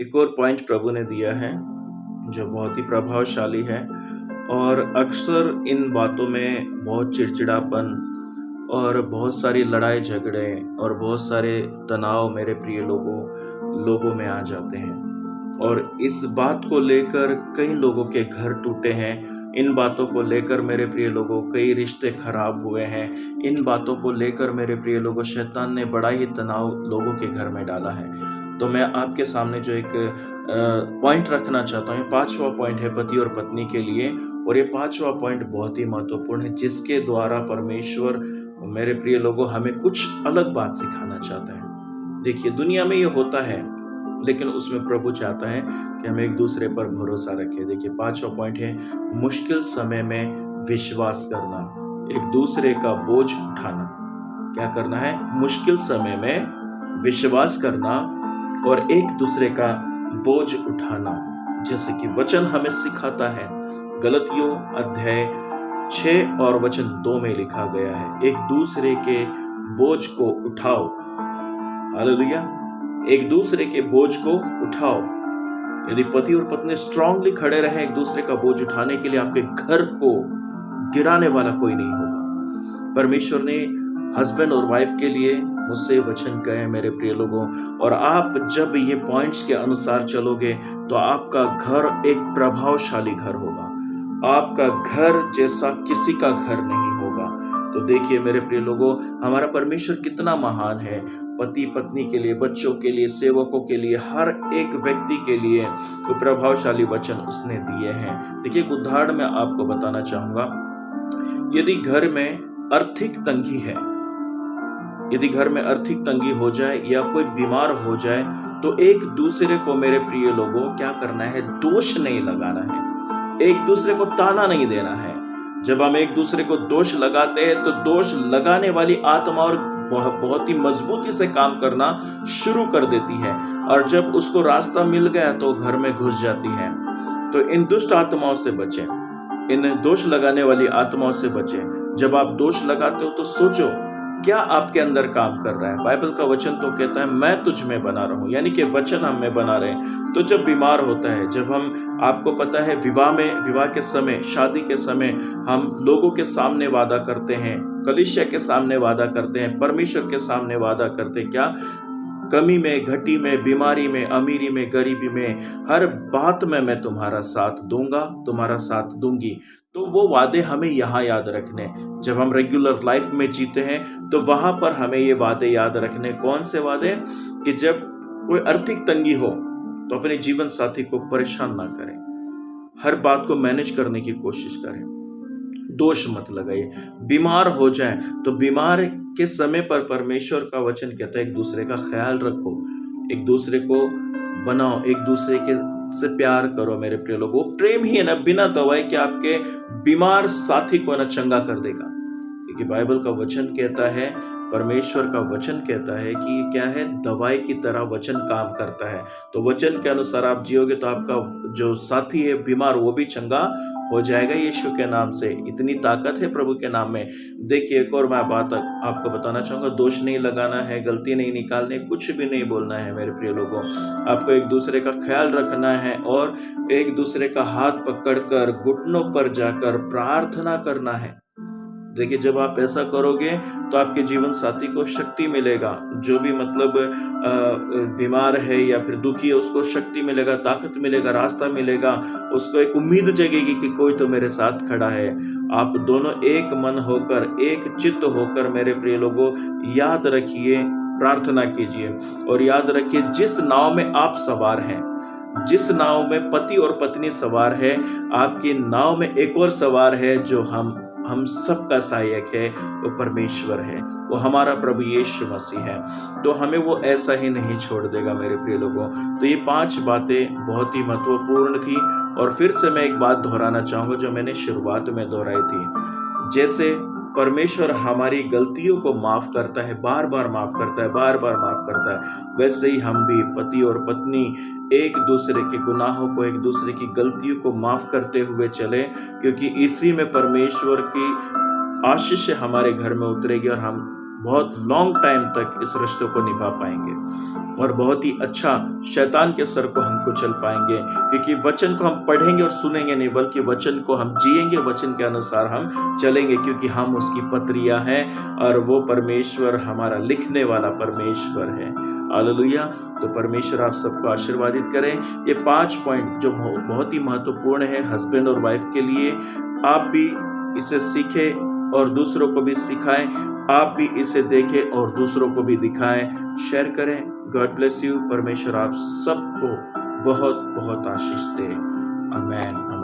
एक और पॉइंट प्रभु ने दिया है जो बहुत ही प्रभावशाली है। और अक्सर इन बातों में बहुत चिड़चिड़ापन और बहुत सारी लड़ाई झगड़े और बहुत सारे तनाव मेरे प्रिय लोगों में आ जाते हैं। और इस बात को लेकर कई लोगों के घर टूटे हैं। इन बातों को लेकर मेरे प्रिय लोगों कई रिश्ते खराब हुए हैं। इन बातों को लेकर मेरे प्रिय लोगों शैतान ने बड़ा ही तनाव लोगों के घर में डाला है। तो मैं आपके सामने जो एक पॉइंट रखना चाहता हूँ, 5वां पॉइंट है पति और पत्नी के लिए। और ये 5वां पॉइंट बहुत ही महत्वपूर्ण है, जिसके द्वारा परमेश्वर मेरे प्रिय लोगों हमें कुछ अलग बात सिखाना चाहता है। देखिए, दुनिया में ये होता है, लेकिन उसमें प्रभु चाहता है कि हम एक दूसरे पर भरोसा रखें। देखिए, 5वां पॉइंट है मुश्किल समय में विश्वास करना, एक दूसरे का बोझ उठाना। क्या करना है? मुश्किल समय में विश्वास करना और एक दूसरे का बोझ उठाना। जैसे कि वचन हमें सिखाता है, गलतियों अध्याय 6 और वचन 2 में लिखा गया है, एक दूसरे के बोझ को उठाओ। हालेलुया! एक दूसरे के बोझ को उठाओ। यदि पति और पत्नी स्ट्रांगली खड़े रहे एक दूसरे का बोझ उठाने के लिए, आपके घर को गिराने वाला कोई नहीं होगा। परमेश्वर ने हस्बैंड और वाइफ के लिए मुझसे वचन कहे मेरे प्रिय लोगों, और आप जब ये पॉइंट्स के अनुसार चलोगे तो आपका घर एक प्रभावशाली घर होगा। आपका घर जैसा किसी का घर नहीं होगा। तो देखिए मेरे प्रिय लोगों, हमारा परमेश्वर कितना महान है। पति पत्नी के लिए, बच्चों के लिए, सेवकों के लिए, हर एक व्यक्ति के लिए वो प्रभावशाली वचन उसने दिए हैं। देखिए, एक उदाहरण मैं आपको बताना चाहूंगा। यदि घर में आर्थिक तंगी है, यदि घर में आर्थिक तंगी हो जाए या कोई बीमार हो जाए, तो एक दूसरे को मेरे प्रिय लोगों क्या करना है? दोष नहीं लगाना है, एक दूसरे को ताना नहीं देना है। जब हम एक दूसरे को दोष लगाते हैं तो दोष लगाने वाली आत्मा और बहुत ही मजबूती से काम करना शुरू कर देती है, और जब उसको रास्ता मिल गया तो घर में घुस जाती है। तो इन दुष्ट आत्माओं से बचें, इन दोष लगाने वाली आत्माओं से बचें। जब आप दोष लगाते हो तो सोचो क्या आपके अंदर काम कर रहा है। बाइबल का वचन तो कहता है मैं तुझ में बना रहूं, यानी कि वचन हम में बना रहे। तो जब बीमार होता है, जब हम, आपको पता है विवाह के समय, शादी के समय हम लोगों के सामने वादा करते हैं, कलीसिया के सामने वादा करते हैं, परमेश्वर के सामने वादा करते हैं, क्या? कमी में, घटी में, बीमारी में, अमीरी में, गरीबी में, हर बात में मैं तुम्हारा साथ दूंगा, तुम्हारा साथ दूंगी। तो वो वादे हमें यहाँ याद रखने। जब हम रेगुलर लाइफ में जीते हैं तो वहां पर हमें ये वादे याद रखने। कौन से वादे? कि जब कोई आर्थिक तंगी हो तो अपने जीवन साथी को परेशान ना करें, हर बात को मैनेज करने की कोशिश करें, दोष मत लगाइए। बीमार हो जाए तो बीमार के समय पर परमेश्वर का वचन कहता है एक दूसरे का ख्याल रखो, एक दूसरे को बनाओ, एक दूसरे के से प्यार करो मेरे प्रिय लोगों। प्रेम ही है ना, बिना दवाई के आपके बीमार साथी को ना चंगा कर देगा। क्योंकि बाइबल का वचन कहता है, परमेश्वर का वचन कहता है कि क्या है? दवाई की तरह वचन काम करता है। तो वचन के अनुसार आप जियोगे तो आपका जो साथी है बीमार, वो भी चंगा हो जाएगा यीशु के नाम से। इतनी ताकत है प्रभु के नाम में। देखिए, एक और मैं बात आपको बताना चाहूंगा। दोष नहीं लगाना है, गलती नहीं निकालनी, कुछ भी नहीं बोलना है मेरे प्रिय लोगों। आपको एक दूसरे का ख्याल रखना है और एक दूसरे का हाथ पकड़कर घुटनों पर जाकर प्रार्थना करना है। देखिए, जब आप ऐसा करोगे तो आपके जीवन साथी को शक्ति मिलेगा। जो भी मतलब बीमार है या फिर दुखी है, उसको शक्ति मिलेगा, ताकत मिलेगा, रास्ता मिलेगा, उसको एक उम्मीद जगेगी कि कोई तो मेरे साथ खड़ा है। आप दोनों एक मन होकर, एक चित्त होकर मेरे प्रिय लोगों याद रखिए, प्रार्थना कीजिए। और याद रखिए, जिस नाव में आप सवार हैं, जिस नाव में पति और पत्नी सवार है, आपकी नाव में एक और सवार है जो हम सबका सहायक है, वो परमेश्वर है, वो हमारा प्रभु यीशु मसीह है। तो हमें वो ऐसा ही नहीं छोड़ देगा मेरे प्रिय लोगों। तो ये 5 बातें बहुत ही महत्वपूर्ण थी। और फिर से मैं एक बात दोहराना चाहूंगा जो मैंने शुरुआत में दोहराई थी। जैसे परमेश्वर हमारी गलतियों को माफ करता है, बार बार माफ करता है, बार बार माफ करता है, वैसे ही हम भी पति और पत्नी एक दूसरे के गुनाहों को, एक दूसरे की गलतियों को माफ करते हुए चले, क्योंकि इसी में परमेश्वर की आशीष हमारे घर में उतरेगी और हम बहुत लॉन्ग टाइम तक इस रिश्ते को निभा पाएंगे और बहुत ही अच्छा शैतान के सर को हम कुचल पाएंगे, क्योंकि वचन को हम पढ़ेंगे और सुनेंगे नहीं, बल्कि वचन को हम जिएंगे, वचन के अनुसार हम चलेंगे, क्योंकि हम उसकी पत्रियां हैं और वो परमेश्वर हमारा लिखने वाला परमेश्वर है। हालेलुया। तो परमेश्वर आप सबको आशीर्वादित करें। ये 5 पॉइंट जो बहुत ही महत्वपूर्ण है हस्बैंड और वाइफ के लिए, आप भी इसे सीखें और दूसरों को भी सिखाएं, आप भी इसे देखें और दूसरों को भी दिखाएं, शेयर करें। God bless you. परमेश्वर आप सबको बहुत बहुत आशीष दे। आमेन।